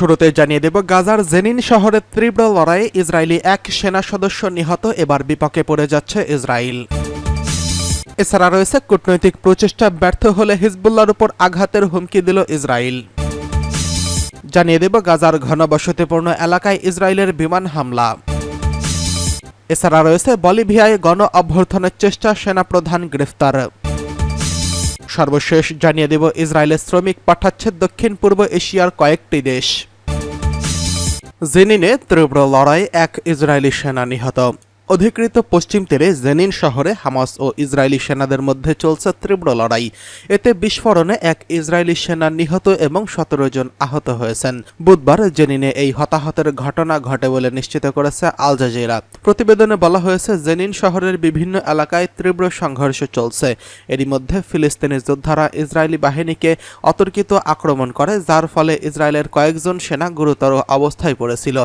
শুরুতে জানিয়ে দেব গাজার জেনিন শহরের তীব্র লড়াইয়ে ইসরায়েলি এক সেনা সদস্য নিহত, এবার বিপাকে পড়ে যাচ্ছে ইসরায়েল। এছাড়া রয়েছে কূটনৈতিক প্রচেষ্টা ব্যর্থ হলে হিজবুল্লাহর উপর আঘাতের হুমকি দিল ইসরায়েল। জানিয়ে দেব গাজার ঘনবসতিপূর্ণ এলাকায় ইসরায়েলের বিমান হামলা। এছাড়া রয়েছে বলিভিয়ায় গণ অভ্যর্থনের চেষ্টা, সেনাপ্রধান গ্রেফতার। সর্বশেষ জানিয়ে দেব ইসরায়েলের শ্রমিক পাঠাচ্ছে দক্ষিণ পূর্ব এশিয়ার কয়েকটি দেশ। জেনিনে তীব্র লড়াই, এক ইসরায়েলি সেনা নিহত। অধিকৃত পশ্চিম তীরে জেনিন শহরে হামাস ও ইসরায়েলি সেনাদের মধ্যে চলছে তীব্র লড়াই। এতে বিস্ফোরণে এক ইসরায়েলি সেনা নিহত এবং 17 জন আহত হয়েছেন। বুধবার জেনিনে এই হতাহতের ঘটনা ঘটে বলে নিশ্চিত করেছে আল জাজিরা। প্রতিবেদনে বলা হয়েছে, জেনিন শহরের বিভিন্ন এলাকায় তীব্র সংঘর্ষ চলছে। এরই মধ্যে ফিলিস্তিনি যোদ্ধারা ইসরায়েলি বাহিনীকে অতর্কিত আক্রমণ করে, যার ফলে ইসরায়েলের কয়েকজন সেনা গুরুতর অবস্থায় পড়েছিল।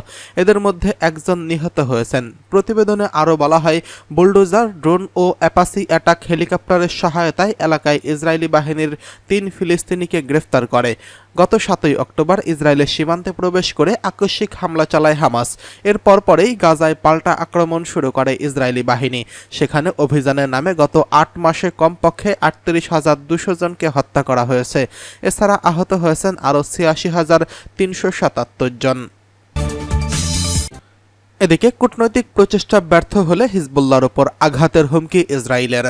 এদের মধ্যে একজন নিহত হয়েছেন। প্রতিবেদনে আরও বলা হয়, বুলডোজার, ড্রোন ও অ্যাপাসি অ্যাটাক হেলিকপ্টারের সহায়তায় এলাকায় ইসরায়েলি বাহিনীর 3 ফিলিস্তিনিকে গ্রেফতার করে। গত 7 অক্টোবর ইসরায়েলের সীমান্তে প্রবেশ করে আকস্মিক হামলা চালায় হামাস। এর পরপরেই গাজায় পাল্টা আক্রমণ শুরু করে ইসরায়েলি বাহিনী। সেখানে অভিযানের নামে গত 8 মাসে কমপক্ষে 38,200 জনকে হত্যা করা হয়েছে। এছাড়া আহত হয়েছেন আরও 86,377 জন। এদিকে কূটনৈতিক প্রচেষ্টা ব্যর্থ হলে হিজবুল্লাহর উপর আঘাতের হুমকি ইসরায়েলের।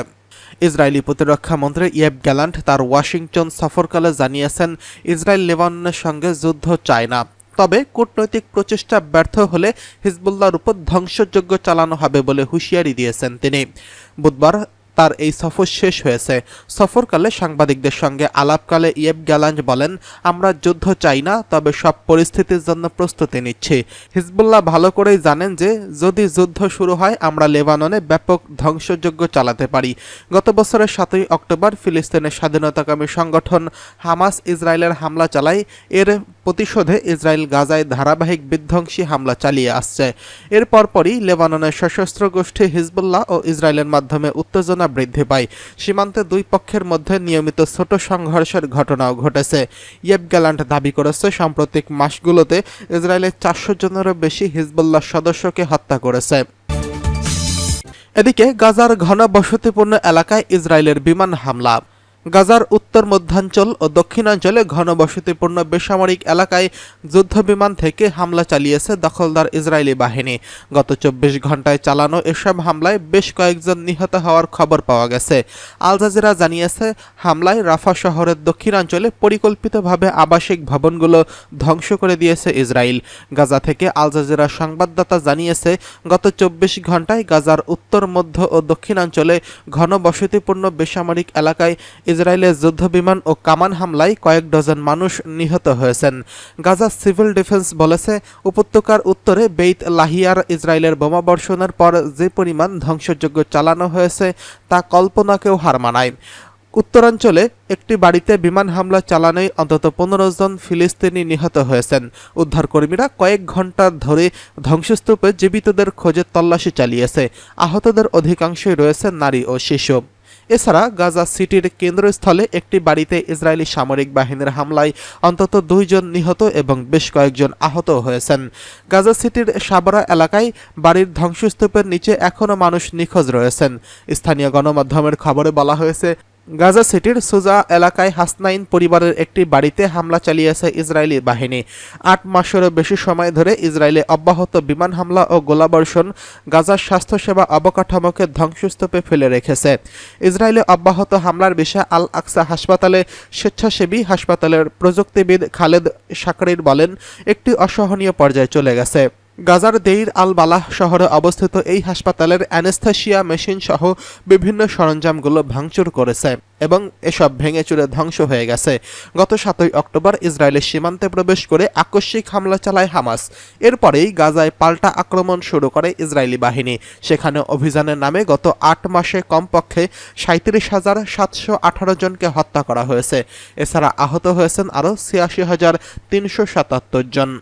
ইসরায়েলি প্রতিরক্ষা মন্ত্রী ইয়েভ গ্যালান্ট তার ওয়াশিংটন সফরকালে জানিয়েছেন, ইসরায়েল লেবাননের সঙ্গে যুদ্ধ চায় না, তবে কূটনৈতিক প্রচেষ্টা ব্যর্থ হলে হিজবুল্লাহর উপর ধ্বংসযজ্ঞ চালানো হবে বলে হুঁশিয়ারি দিয়েছেন তিনি। বুধবার তার এই সফর শেষ হয়েছে। সফরকালে সাংবাদিকদের সঙ্গে আলাপকালে ইয়েভ গ্যালান্ট বলেন, আমরা যুদ্ধ চাই না, তবে সব পরিস্থিতির জন্য প্রস্তুতি নিচ্ছি। হিজবুল্লাহ ভালো করেই জানেন যে যদি যুদ্ধ শুরু হয় আমরা লেবাননে ব্যাপক ধ্বংসযজ্ঞ চালাতে পারি। গত বছরের 7 অক্টোবর ফিলিস্তিনের স্বাধীনতাকামী সংগঠন হামাস ইসরায়েলের হামলা চালায়। এর প্রতিশোধে ইসরায়েল গাজায় ধারাবাহিক বিধ্বংসী হামলা চালিয়ে আসছে। এর পরপরই লেবাননের সশস্ত্র গোষ্ঠী হিজবুল্লাহ ও ইসরায়েলের মাধ্যমে উত্তেজনা বৃদ্ধি পায়। সীমান্তে দুই পক্ষের মধ্যে নিয়মিত ছোট সংঘর্ষের ঘটনাও ঘটেছে। ইয়েভ গ্যালান্ট দাবি করেছে, সাম্প্রতিক মাসগুলোতে ইসরায়েলের 400 জনেরও বেশি হিজবুল্লাহ সদস্যকে হত্যা করেছে। এদিকে গাজার ঘনবসতিপূর্ণ এলাকায় ইসরায়েলের বিমান হামলা। গাজার উত্তর মধ্যাঞ্চল ও দক্ষিণাঞ্চলে ঘনবসতিপূর্ণ বেসামরিক এলাকায় যুদ্ধবিমান থেকে হামলা চালিয়েছে দখলদার ইসরায়েলি বাহিনী। গত 24 ঘন্টায় চালানো এসব হামলায় বেশ কয়েকজন নিহত হওয়ার খবর পাওয়া গেছে। আল জাজিরা জানিয়েছে, হামলায় রাফা শহরের দক্ষিণাঞ্চলে পরিকল্পিতভাবে আবাসিক ভবনগুলো ধ্বংস করে দিয়েছে ইসরায়েল। গাজা থেকে আল জাজিরা সংবাদদাতা জানিয়েছে, গত 24 ঘন্টায় গাজার উত্তর, মধ্য ও দক্ষিণাঞ্চলে ঘনবসতিপূর্ণ বেসামরিক এলাকায় ইসরায়েলের যুদ্ধবিমান ও কামান হামলায় কয়েক ডজন মানুষ নিহত হয়েছেন। গাজা সিভিল ডিফেন্স বলেছে, উপত্যকার উত্তরে বেইত লাহিয়ার ইসরায়েলের বোমাবর্ষণের পর যে পরিমাণ ধ্বংসযজ্ঞ চালানো হয়েছে তা কল্পনাকেও হার মানায়। উত্তরাঞ্চলে একটি বাড়িতে বিমান হামলা চালানোয় অন্তত 15 জন ফিলিস্তিনি নিহত হয়েছেন। উদ্ধারকর্মীরা কয়েক ঘন্টা ধরে ধ্বংসস্তূপে জীবিতদের খোঁজে তল্লাশি চালিয়েছে। আহতদের অধিকাংশই রয়েছে নারী ও শিশু। এছাড়া গাজা সিটির কেন্দ্রস্থলে একটি বাড়িতে ইসরায়েলি সামরিক বাহিনীর হামলায় অন্তত 2 জন নিহত এবং বেশ কয়েকজন আহত হয়েছেন। গাজা সিটির সাবরা এলাকায় বাড়ির ধ্বংসস্তূপের নিচে এখনও মানুষ নিখোঁজ রয়েছেন। স্থানীয় গণমাধ্যমের খবরে বলা হয়েছে, গাজা সিটির সুজা এলাকায় হাসনাইন পরিবারের একটি বাড়িতে হামলা চালিয়েছে ইসরায়েলি বাহিনী। 8 মাসেরও বেশি সময় ধরে ইসরায়েলে অব্যাহত বিমান হামলা ও গোলাবর্ষণ গাজার স্বাস্থ্যসেবা অবকাঠামোকে ধ্বংসস্তূপে ফেলে রেখেছে। ইসরায়েলে অব্যাহত হামলার বিষয়ে আল আকসা হাসপাতালে স্বেচ্ছাসেবী হাসপাতালের প্রযুক্তিবিদ খালেদ শাকরির বলেন, একটি অসহনীয় পর্যায়ে চলে গেছে। গাজার দেইর আল বালাহ শহরে অবস্থিত এই হাসপাতালের অ্যানেস্থেশিয়া মেশিন সহ বিভিন্ন সরঞ্জামগুলো ভাঙচুর করেছে এবং এসব ভেঙে চুরে ধ্বংস হয়ে গেছে। গত 7 অক্টোবর ইসরায়েলের সীমান্তে প্রবেশ করে আকস্মিক হামলা চালায় হামাস। এরপরেই গাজায় পাল্টা আক্রমণ শুরু করে ইসরায়েলি বাহিনী। সেখানে অভিযানের নামে গত 8 মাসে কমপক্ষে 37,718 জনকে হত্যা করা হয়েছে। এছাড়া আহত হয়েছেন আরও 86,377 জন।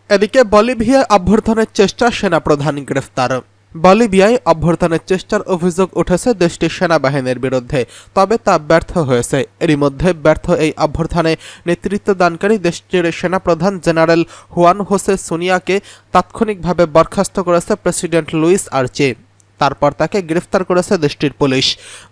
এদিকে বলিভিয়া অভ্যর্থনের চেষ্টা, সেনাপ্রধান গ্রেফতার। বলিভিয়ায় অভ্যুত্থানের চেষ্টার অভিযোগ উঠেছে দেশটির সেনাবাহিনীর বিরুদ্ধে, তবে তা ব্যর্থ হয়েছে। এরই মধ্যে ব্যর্থ এই অভ্যুত্থানে নেতৃত্বদানকারী দেশটির সেনাপ্রধান জেনারেল হুয়ান হোসে সোনিয়াকে তাৎক্ষণিকভাবে বরখাস্ত করেছে প্রেসিডেন্ট লুইস আর্চি। তারপর তাকে গ্রেফতার করেছে দেশটির পুলিশ।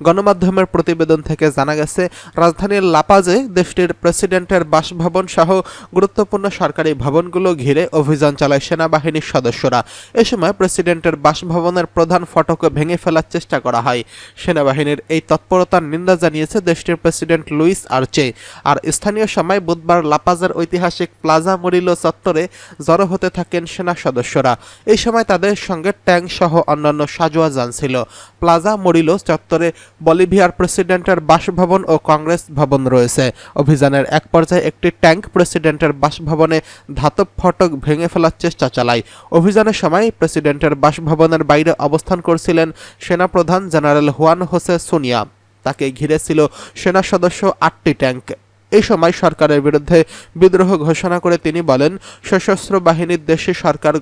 গণমাধ্যমের প্রতিবেদন থেকে জানা গেছে, রাজধানীর লাপাজে দেশটির প্রেসিডেন্টের বাসভবন সহ গুরুত্বপূর্ণ সরকারি ভবনগুলো ঘিরে অভিযান চালায় সেনাবাহিনীর সদস্যরা। এ সময় প্রেসিডেন্টের বাসভবনের প্রধান ফটক ভেঙে ফেলার চেষ্টা করা হয়। সেনাবাহিনীর এই তৎপরতার নিন্দা জানিয়েছে দেশটির প্রেসিডেন্ট লুইস আর্চে। আর স্থানীয় সময় বুধবার লাপাজের ঐতিহাসিক প্লাজা মরিলো চত্বরে জড়ো হতে থাকেন সেনা সদস্যরা। এই সময় তাদের সঙ্গে ট্যাঙ্ক সহ অন্যান্য যান ছিল। প্লাজা মরিলো চত্বরে বলিভিয়ার প্রেসিডেন্টের বাসভবন ও কংগ্রেস ভবন রয়েছে। অভিযানের এক পর্যায়ে একটি ট্যাঙ্ক প্রেসিডেন্টের বাসভবনে ধাতব ফটক ভেঙে ফেলার চেষ্টা চালায়। অভিযানের সময় প্রেসিডেন্টের বাসভবনের বাইরে অবস্থান করছিলেন সেনাপ্রধান জেনারেল হুয়ান হোসে সোনিয়া। তাকে ঘিরে ছিল সেনা সদস্য 8টি ট্যাঙ্ক। এই সময় সরকারের বিরুদ্ধে বিদ্রোহ ঘোষণা করে তিনি বলেন, সশস্ত্র বাহিনীর দেশে সরকার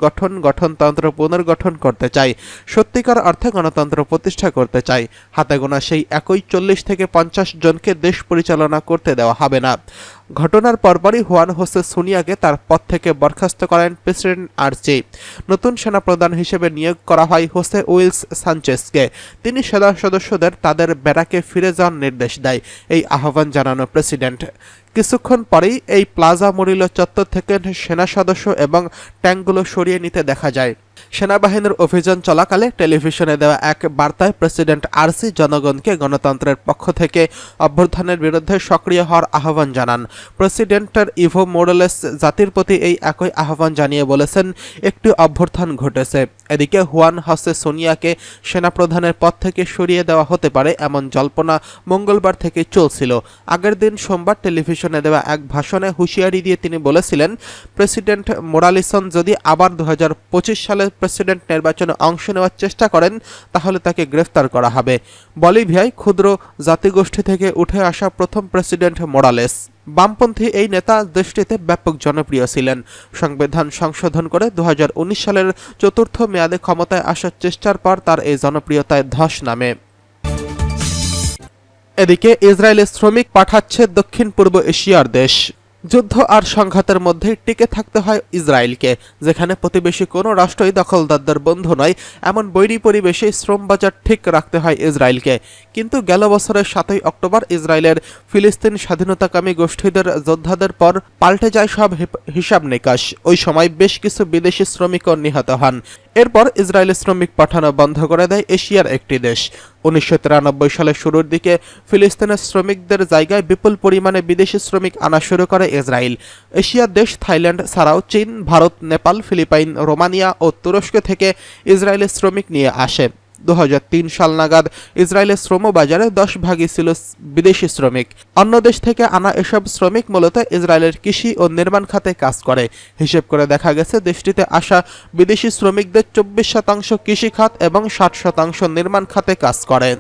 গঠনতন্ত্র পুনর্গঠন করতে চাই, সত্যিকার অর্থে গণতন্ত্র প্রতিষ্ঠা করতে চাই। হাতে গোনা সেই একই 40 থেকে 50 জনকে দেশ পরিচালনা করতে দেওয়া হবে না। ঘটনার পরপরই হুয়ান হোসে সোনিয়াকে তার পদ থেকে বরখাস্ত করেন প্রেসিডেন্ট আর্চি। নতুন সেনাপ্রধান হিসেবে নিয়োগ করা হয় হোসে উইলস সানচেজকে। তিনি সেনা সদস্যদের তাদের ব্যারাকে ফিরে যাওয়ার নির্দেশ দেয়। এই আহ্বান জানানো প্রেসিডেন্ট কিছুক্ষণ পরেই এই প্লাজা মরিলো চত্বর থেকে সেনা সদস্য এবং ট্যাঙ্কগুলো সরিয়ে নিতে দেখা যায়। সেনাবাহিনীর অভিযান চলাকালে টেলিভিশনে দেওয়া এক বার্তায় প্রেসিডেন্ট আরসি জনগণকে গণতন্ত্রের পক্ষ থেকে অভ্যুত্থানের বিরুদ্ধে সক্রিয় হওয়ার আহ্বান জানান। প্রেসিডেন্টের ইভো মোরালেস জাতির প্রতি এই একই আহ্বান জানিয়ে বলেছেন, একটি অভ্যুত্থান ঘটেছে। এদিকে হুয়ান হোসে সোনিয়াকে সেনাপ্রধানের পদ থেকে সরিয়ে দেওয়া হতে পারে এমন জল্পনা মঙ্গলবার থেকে চলছিল। আগের দিন সোমবার টেলিভিশনে দেওয়া এক ভাষণে হুঁশিয়ারি দিয়ে তিনি বলেছিলেন, প্রেসিডেন্ট মোরালিসন যদি আবার 2025 সালে প্রেসিডেন্ট নির্বাচনে অংশ নেওয়ার চেষ্টা করেন তাহলে তাকে গ্রেফতার করা হবে। বলিভিয়ায় ক্ষুদ্র জাতিগোষ্ঠী থেকে উঠে আসা প্রথম প্রেসিডেন্ট মোরালেস। বামপন্থী এই নেতা দেশটিতে ব্যাপক জনপ্রিয় ছিলেন। সংবিধান সংশোধন করে 2019 সালের চতুর্থ মেয়াদে ক্ষমতায় আসার চেষ্টার পর তার এই জনপ্রিয়তায় ধস নামে। এদিকে ইসরায়েলে শ্রমিক পাঠাচ্ছে দক্ষিণ পূর্ব এশিয়ার দেশ। যুদ্ধ আর সংঘাতের মধ্যেই টিকে থাকতে হয় ইসরায়েলকে, যেখানে প্রতিবেশী কোনো রাষ্ট্রই দখলদারদের বন্ধু নয়। এমন বৈরী পরিবেশে শ্রম বাজার ঠিক রাখতে হয় ইসরায়েলকে। কিন্তু গেল বছরের 7ই অক্টোবর ইসরায়েলের ফিলিস্তিন স্বাধীনতাকামী গোষ্ঠীদের যোদ্ধাদের পর পাল্টে যায় সব হিসাব নিকাশ। ওই সময় বেশ কিছু বিদেশি শ্রমিকও নিহত হন। এরপর ইসরায়েলি শ্রমিক পাঠানো বন্ধ করে দেয় এশিয়ার একটি দেশ। 1993 সালের শুরুর দিকে ফিলিস্তিনের শ্রমিকদের জায়গায় বিপুল পরিমাণে বিদেশি শ্রমিক আনা শুরু করে ইসরায়েল। এশিয়ার দেশ থাইল্যান্ড ছাড়াও চীন, ভারত, নেপাল, ফিলিপাইন, রোমানিয়া ও তুরস্ক থেকে ইসরায়েলি শ্রমিক নিয়ে আসে। 2003 সাল নাগাদ ইসরায়েলের শ্রম বাজারে 10 ভাগই ছিল বিদেশি শ্রমিক। অন্য দেশ থেকে আনা এসব শ্রমিক মূলত ইসরায়েলের কৃষি ও নির্মাণ খাতে কাজ করে। হিসেব করে দেখা গেছে দেশটিতে আসা বিদেশি শ্রমিকদের 24% কৃষি খাত এবং 60% নির্মাণ খাতে কাজ করে।